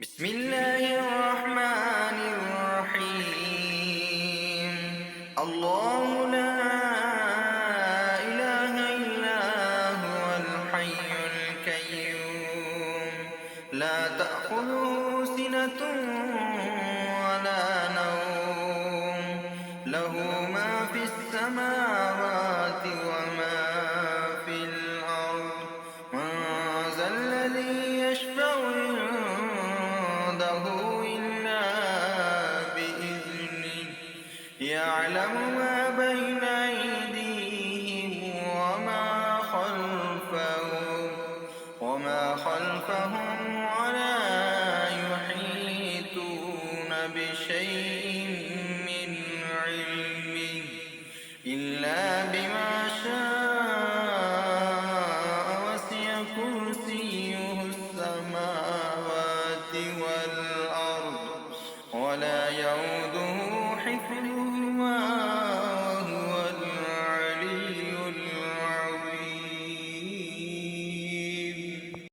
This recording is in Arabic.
بسم الله الرحمن الرحيم. الله لا إله إلا هو الحي القيوم لا تأخذه سنة ولا نوم له ما في السماوات وما في الأرض من ذا الذي يشفع عنده إلا بإذنه يعلم ما بين أيديهم وما خلفهم ولا يحيطون بشيء من علمه إلا بما شاء وسع كرسيه السماوات والأرض ولا يئوده حفظهما